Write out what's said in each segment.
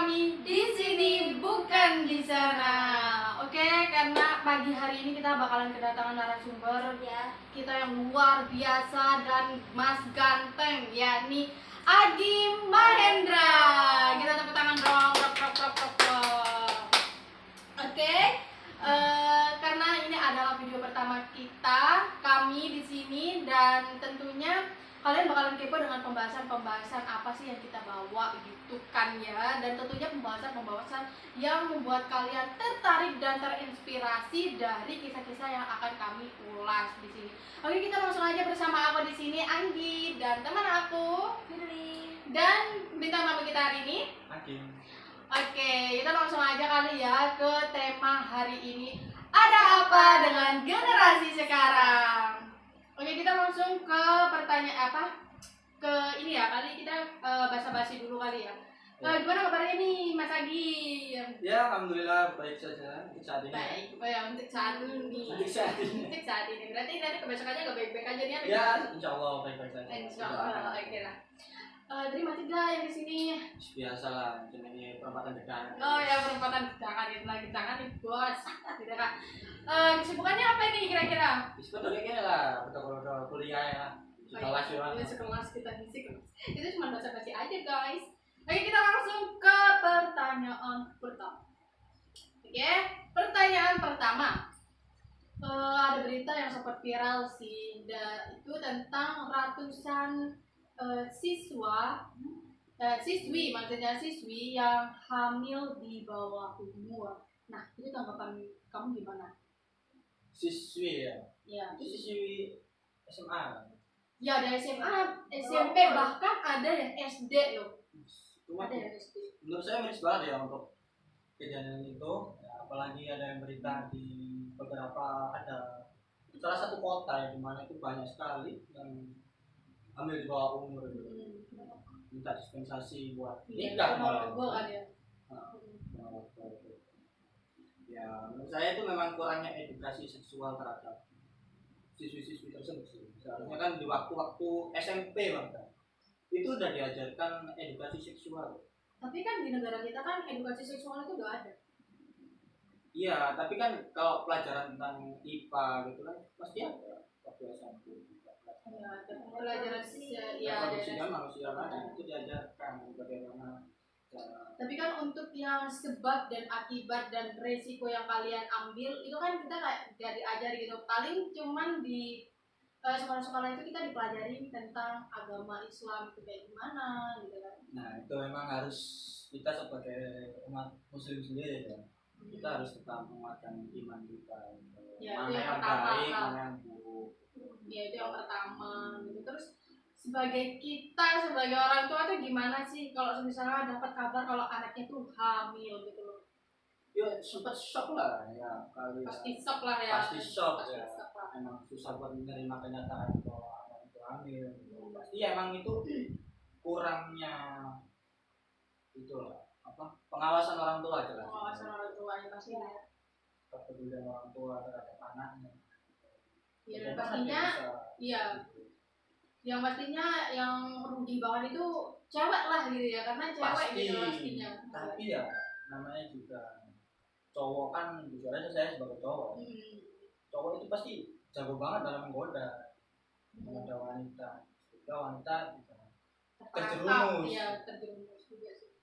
kami di sini bukan di sana. Oke, karena pagi hari ini kita bakalan kedatangan narasumber ya, kita yang luar biasa dan mas ganteng, yakni Adi Mahendra. Kita tepuk tangan dong. Oke, karena ini adalah video pertama kami di sini, dan tentunya kalian bakalan kepo dengan pembahasan apa sih yang kita bawa gitu kan ya, dan tentunya pembahasan yang membuat kalian tertarik dan terinspirasi dari kisah-kisah yang akan kami ulas di sini. Oke, kita langsung aja bersama aku di sini Anggi dan teman aku Firly dan bintang tamu kita hari ini Hakim. Oke, kita langsung aja kali ya ke tema hari ini. Ada apa dengan generasi sekarang? Oke, kita langsung ke pertanyaan ke ini ya, kali kita basa-basi dulu kali ya. Gimana kabarnya nih Mas Agi? Ya, alhamdulillah baik saja untuk saat ini. Baik, untuk saat ini. Untuk saat ini. Untuk saat ini. Berarti nanti kebesokannya nggak baik-baik aja nih? Ya, insya Allah baik-baik saja. Insya Allah, oke lah. Terima kasih yang di sini. Biasa lah, ini perempatan dekat. Oh ya, perempatan jangan nih bos, tidak kak. Kesibukannya apa nih kira-kira? Sebetulnya kayaknya lah, betul-betul kuliah ya. Sekelas ya. Sekelas kita fisik. Itu cuma basa-basi aja guys. Oke, kita langsung ke pertanyaan pertama. Oke, pertanyaan pertama. Ada berita yang sempat viral sih, itu tentang ratusan siswi yang hamil di bawah umur. Nah, itu tanggapan kamu gimana? Siswi ya? Ya, Itu siswi SMA. ya ada SMA, SMP, bahkan ada yang SD loh. Cuma Ada yang SD. menurut saya miris banget ya untuk kejadian itu. Ya, apalagi ada yang berita di beberapa, ada salah satu kota ya, dimana itu banyak sekali yang hamil di bawah umur gitu. Minta dispensasi buat nikah malah. Kan ya. Ya, menurut saya itu memang kurangnya edukasi seksual terhadap siswi-siswi tersebut sih. Seharusnya kan di waktu-waktu SMP bahkan itu udah diajarkan edukasi seksual. Tapi kan di negara kita kan edukasi seksual itu udah ada. Iya, tapi kan kalau pelajaran tentang IPA gitu kan pasti ada waktu SMP. Ya, pelajaran Reproduksinya manusia kan itu diajarkan bagaimana cara. Tapi kan untuk yang sebab dan akibat dan resiko yang kalian ambil itu kan kita kayak gak diajari gitu. Paling cuman di sekolah-sekolah itu kita dipelajari tentang agama Islam itu kayak gimana gitu kan. Nah, itu memang harus kita sebagai umat muslim sendiri ya. Kita harus tetap menguatkan iman kita. Ya, mana itu yang pertama, baik, Kak. mana yang buruk. Ya, itu yang pertama gitu. Terus sebagai orang tua tuh gimana sih kalau misalnya dapat kabar kalau anaknya tuh hamil gitu loh? Ya, sempat shock lah ya kali. Pasti shock lah ya. Pasti shock ya. shock lah. Emang susah buat menerima kenyataan bahwa anak itu hamil. Pasti emang itu kurangnya itulah pengawasan orang tua jelas. Pengawasan orang tua ya pasti ya. Kepedulian orang tua terhadap anaknya. Ya, dan pastinya iya. Yang pastinya yang rugi banget itu cewek lah gitu ya, karena cewek Pasti, gitu pastinya. tapi ya namanya juga cowok kan, bicaranya saya sebagai cowok. Cowok itu pasti jago banget dalam menggoda ada wanita. Ketika wanita bisa terjerumus. Iya, terjerumus juga sih.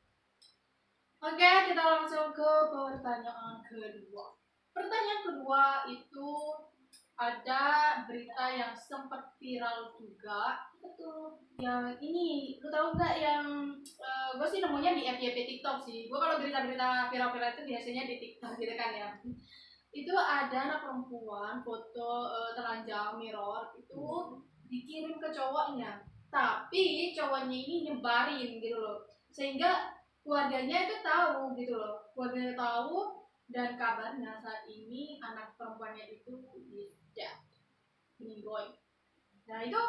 Oke, kita langsung ke pertanyaan kedua. Pertanyaan kedua itu ada berita yang sempat viral juga. Betul. Yang ini, lu tahu nggak yang gue sih nemunya di FYP TikTok sih. Gue kalau berita-berita viral-viral itu biasanya di TikTok gitu kan ya. Itu ada anak perempuan foto telanjang mirror itu dikirim ke cowoknya. Tapi cowoknya ini nyebarin gitu loh. Sehingga keluarganya itu tahu gitu loh. Keluarganya tahu, dan kabarnya saat ini anak perempuannya itu meninggoy. Nah, itu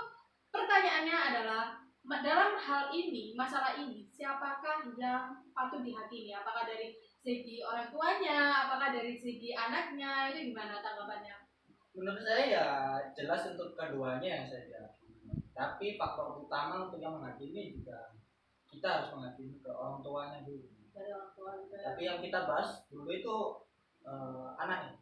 pertanyaannya adalah dalam hal ini, masalah ini, siapakah yang patut dihakimi? Apakah dari segi orang tuanya, apakah dari segi anaknya? Itu gimana tanggapannya? Menurut saya ya jelas untuk keduanya yang saya dihakimi. Tapi faktor utama untuk yang menghakimi juga kita harus menghakimi ke orang tuanya dulu. dari orang tua gitu ya. Tapi yang kita bahas dulu itu anaknya.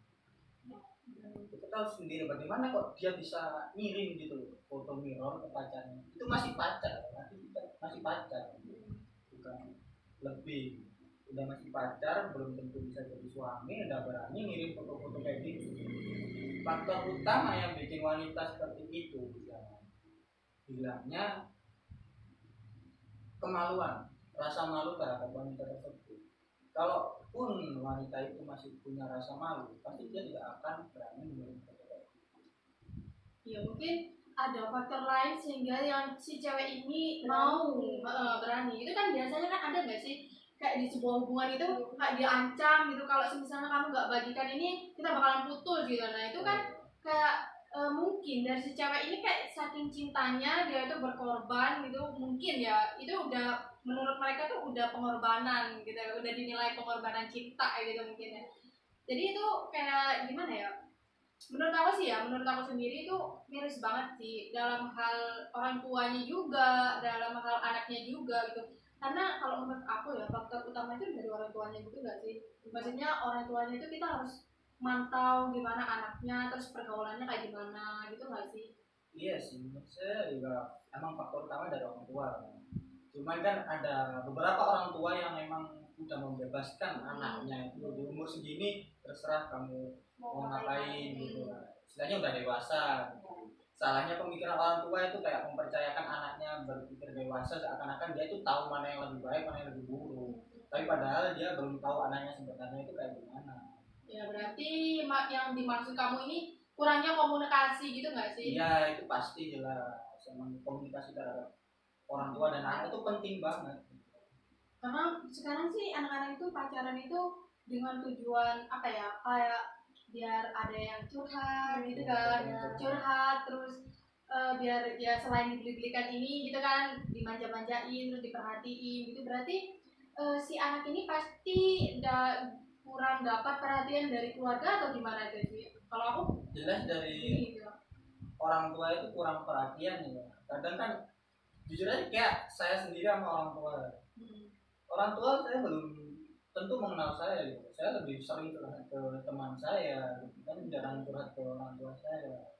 Kita tahu sendiri bagaimana kok dia bisa ngirim gitu foto mirror ke pacarnya. Itu masih pacar, masih pacar, bukan lebih. Udah masih pacar, belum tentu bisa jadi suami, udah berani ngirim foto-foto kayak gitu. Faktor utama yang bikin wanita seperti itu ya, bilangnya kemaluan, rasa malu terhadap wanita tersebut. Kalaupun wanita itu masih punya rasa malu, pasti dia tidak akan berani mengirim foto kayak gitu. Ya mungkin ada faktor lain sehingga yang si cewek ini mau berani. Itu kan biasanya kan ada nggak sih kayak di sebuah hubungan itu kayak diancam gitu, kalau misalnya kamu nggak bagikan ini kita bakalan putus gitu. Nah itu kan kayak mungkin dari si cewek ini kayak saking cintanya dia itu berkorban gitu, mungkin ya itu udah menurut mereka tuh udah pengorbanan gitu, udah dinilai pengorbanan cinta gitu mungkin ya. Jadi itu kayak gimana ya, menurut aku sih ya, menurut aku sendiri itu miris banget sih dalam hal orang tuanya juga, dalam hal anaknya juga gitu. Karena kalau menurut aku ya faktor utama itu dari orang tuanya gitu gak sih? Maksudnya orang tuanya itu kita harus mantau gimana anaknya, terus pergaulannya kayak gimana gitu gak sih? Iya sih, menurut saya juga emang faktor utama dari orang tua. Cuman kan ada beberapa orang tua yang memang udah membebaskan anaknya itu di umur segini terserah kamu mau ngapain gitu. Istilahnya udah dewasa. Salahnya pemikiran orang tua itu kayak mempercayakan anaknya berpikir dewasa seakan-akan dia itu tahu mana yang lebih baik, mana yang lebih buruk. Tapi padahal dia belum tahu anaknya sebenarnya itu kayak gimana. Ya berarti yang dimaksud kamu ini kurangnya komunikasi gitu nggak sih? Iya itu pasti jelas. Emang komunikasi terhadap orang tua dan anak itu penting banget. Karena sekarang sih anak-anak itu pacaran itu dengan tujuan apa ya, kayak biar ada yang curhat gitu kan, curhat terus biar ya selain dibeli-belikan ini gitu kan, dimanja-manjain terus diperhatiin gitu. Berarti si anak ini pasti kurang dapat perhatian dari keluarga atau gimana itu sih? Kalau aku jelas dari gitu. orang tua itu kurang perhatian ya. Kadang kan jujur aja kayak saya sendiri sama orang tua. Orang tua saya belum tentu mengenal saya gitu. Saya lebih sering curhat ke teman saya gitu. Kan jarang curhat ke orang tua saya.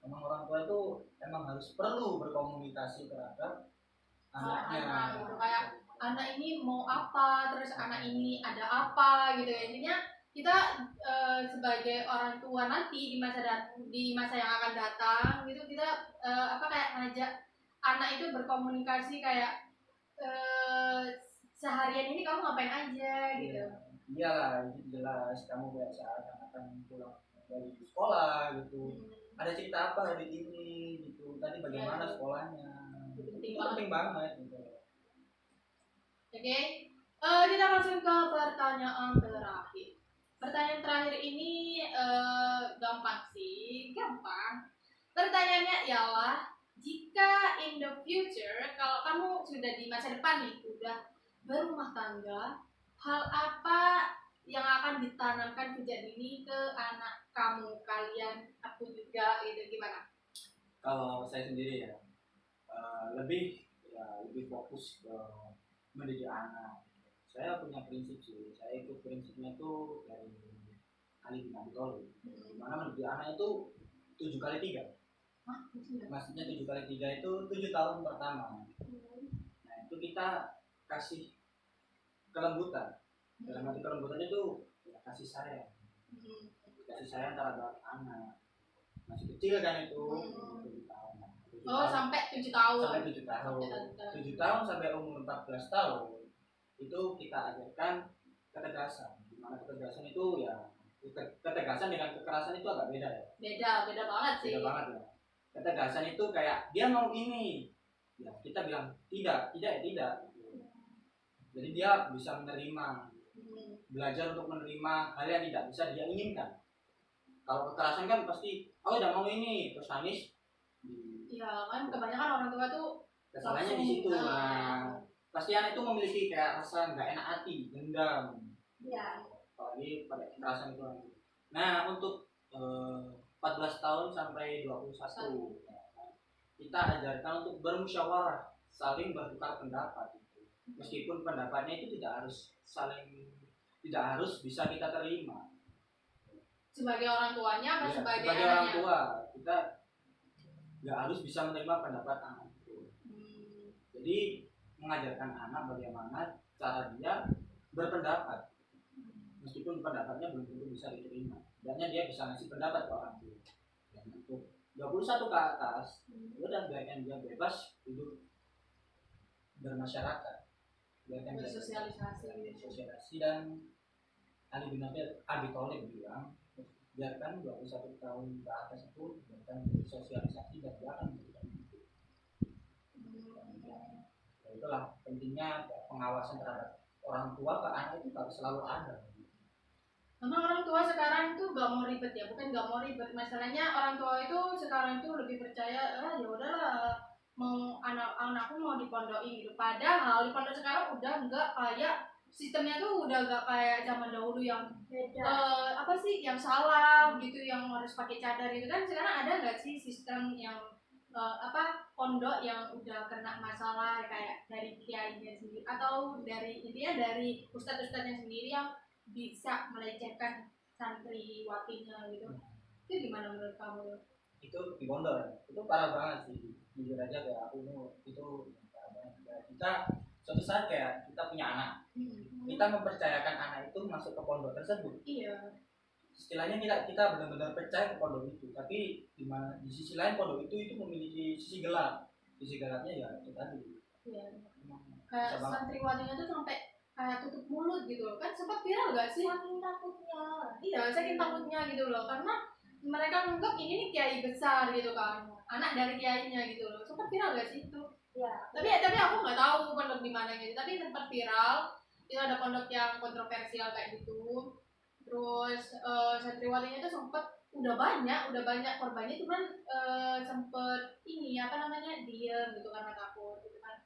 Emang orang tua itu emang harus perlu berkomunikasi terhadap anaknya. Anak gitu, kayak anak ini mau apa, terus anak ini ada apa gitu ya. Intinya kita sebagai orang tua nanti di masa yang akan datang gitu, kita kayak ngajak anak itu berkomunikasi kayak seharian ini kamu ngapain aja gitu. Iyalah, itu jelas kamu biasa akan pulang dari sekolah gitu. Ada cerita apa hari ini gitu. Tadi bagaimana sekolahnya? Itu penting banget gitu. Oke. Kita langsung ke pertanyaan terakhir. Pertanyaan terakhir ini gampang sih, gampang. Pertanyaannya ialah, jika in the future, kalau kamu sudah di masa depan nih, udah berumah tangga, hal apa yang akan ditanamkan sejak dini ke anak kamu, kalian, aku juga, itu gimana? Kalau saya sendiri ya, lebih fokus ke mendidik anak. Saya punya prinsip sih, saya ikut prinsipnya tuh dari Ali bin Abi Thalib. Dimana mendidik anak itu 7x3. Maksudnya 7x3 itu 7 tahun pertama. Nah itu kita kasih kelembutan. Dalam arti kelembutan itu ya, kasih sayang terhadap anak. Masih kecil kan itu 7 tahun. Sampai 7 tahun. Sampai 7 tahun. 7 tahun sampai umur 14 tahun itu kita ajarkan ketegasan. Dimana ketegasan itu ya ketegasan dengan kekerasan itu agak beda ya. Beda banget sih. Beda banget ya. Ketegasan itu kayak dia mau ini, ya kita bilang tidak. Jadi dia bisa menerima, belajar untuk menerima hal yang tidak bisa dia inginkan. Kalau kekerasan kan pasti, udah mau ini, terus nangis. Iya kan kebanyakan orang tua tuh kesalahannya di situ. Nah, pasti anak itu memiliki kayak rasa nggak enak hati, dendam. Iya. Apalagi pada kekerasan itu. Nah untuk 14 tahun sampai 21 kita ajarkan untuk bermusyawarah, saling bertukar pendapat gitu. meskipun pendapatnya itu tidak harus bisa kita terima. Sebagai orang tuanya apa Ya, sebagai sebagai orang anaknya? tua kita nggak harus bisa menerima pendapat anak itu. Jadi mengajarkan anak bagaimana cara dia berpendapat, meskipun pendapatnya belum tentu bisa diterima. Sebenarnya dia bisa ngasih pendapat ke orang tua. Dan untuk 21 ke atas, udah biarkan dia bebas hidup bermasyarakat, biarkan dia bersosialisasi. Dan Ali bin Abi Thalib bilang, biarkan 21 tahun ke atas itu biarkan bersosialisasi dan dia akan memberikan itu. Ya, itulah pentingnya pengawasan terhadap orang tua ke anak itu harus selalu ada. Karena orang tua sekarang itu gak mau ribet ya, bukan gak mau ribet. Masalahnya orang tua itu sekarang itu lebih percaya, ya udahlah, mau anakku mau dipondokin gitu. Padahal di pondok sekarang udah nggak kayak sistemnya tuh udah nggak kayak zaman dahulu yang apa sih yang salah gitu, yang harus pakai cadar gitu kan. Sekarang ada nggak sih sistem yang pondok yang udah kena masalah kayak dari kiainya sendiri atau dari intinya dari ustadz-ustadznya sendiri yang bisa melecehkan santriwatinya gitu? Itu gimana menurut kamu? Itu di pondok itu parah banget sih, jujur aja kayak aku itu parah banget. Kita suatu saat kayak kita punya anak, kita mempercayakan anak itu masuk ke pondok tersebut. Iya. Istilahnya kita benar-benar percaya ke pondok itu, tapi di sisi lain pondok itu memiliki sisi gelap. Sisi gelapnya ya itu tadi. Iya. Kayak santriwatinya tuh sampai kayak tutup mulut gitu loh. Kan sempat viral gak sih? Saking takutnya. Iya, saking takutnya gitu loh. Karena mereka menganggap ini nih kiai besar gitu kan, anak dari kiainya gitu loh. Sempat viral gak sih itu? Ya. Tapi aku nggak tahu pondok di mana gitu. Tapi sempat viral. Itu ada pondok yang kontroversial kayak gitu. Terus santriwatinya tuh sempat udah banyak korbannya, cuman sempet ini diem gitu karena takut gitu kan.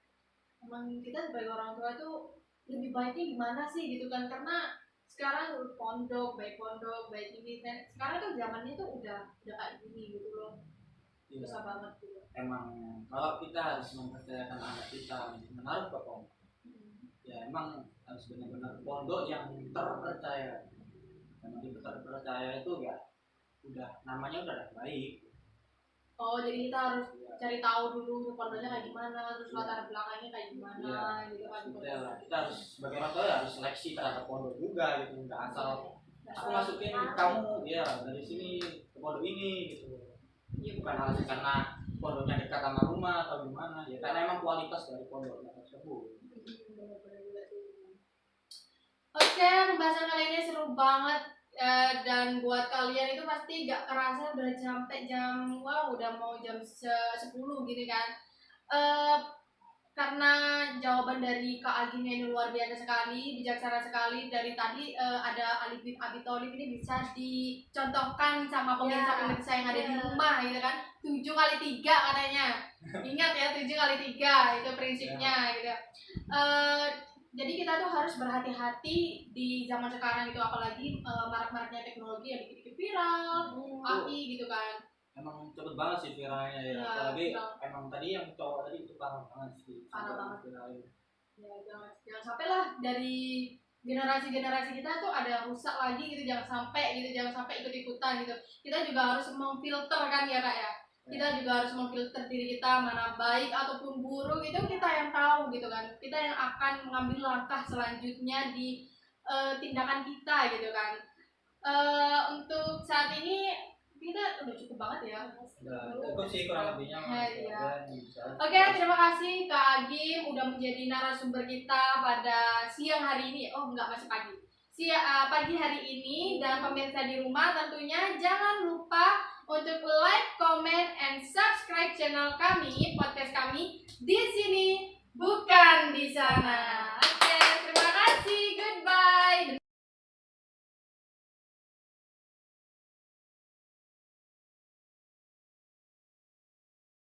Emang kita sebagai orang tua tuh lebih baiknya gimana sih gitu kan, karena sekarang pondok baik ini kan sekarang tuh zamannya tuh udah kayak gini gitu loh. Susah banget gitu. Emang kalau kita harus mempercayakan anak kita menaruh ke pondok, ya emang harus benar-benar pondok yang terpercaya. Karena terpercaya itu ya udah namanya udah baik. Oh, jadi kita harus cari tahu dulu pondoknya kayak gimana, terus latar belakangnya kayak gimana gitu kan. Kita harus sebagai orang tua harus seleksi terhadap pondok juga gitu, nggak asal aku masukin kamu ya dari sini ke pondok ini gitu. Iya, bukan alasan karena pondoknya dekat sama rumah atau gimana ya, karena emang kualitas dari pondoknya tersebut. Oke, pembahasan kali ini seru banget. Dan buat kalian itu pasti gak kerasa udah sampai udah mau jam 10 gini kan. Karena jawaban dari Kak Agim ini luar biasa sekali, bijaksana sekali. Dari tadi ada Ali bin Abi Thalib ini bisa dicontohkan sama pemirsa-pemirsa yang ada di rumah gitu kan. 7 kali 3 katanya. Ingat ya, 7 kali 3 itu prinsipnya gitu. Jadi kita tuh harus berhati-hati di zaman sekarang itu, apalagi marak-maraknya teknologi yang dikit-dikit viral, AI gitu kan. Emang cepet banget sih viralnya ya, apalagi emang tadi yang cowok tadi itu parah banget sih. Parah banget. Ya jangan sampai lah dari generasi kita tuh ada rusak lagi gitu, jangan sampai ikut-ikutan gitu. Kita juga harus memfilter kan ya Kak ya. Kita juga harus memfilter diri kita mana baik ataupun buruk, itu kita yang tahu gitu kan. Kita yang akan mengambil langkah selanjutnya di tindakan kita gitu kan. Untuk saat ini kita udah cukup banget ya. Cukup sih kurang lebihnya. Ya. Oke, terima kasih Kak Agim udah menjadi narasumber kita pada siang hari ini. Oh enggak, masih pagi. Pagi hari ini. Dan pemirsa di rumah tentunya jangan lupa untuk like, comment, and subscribe channel kami, podcast kami di sini bukan di sana.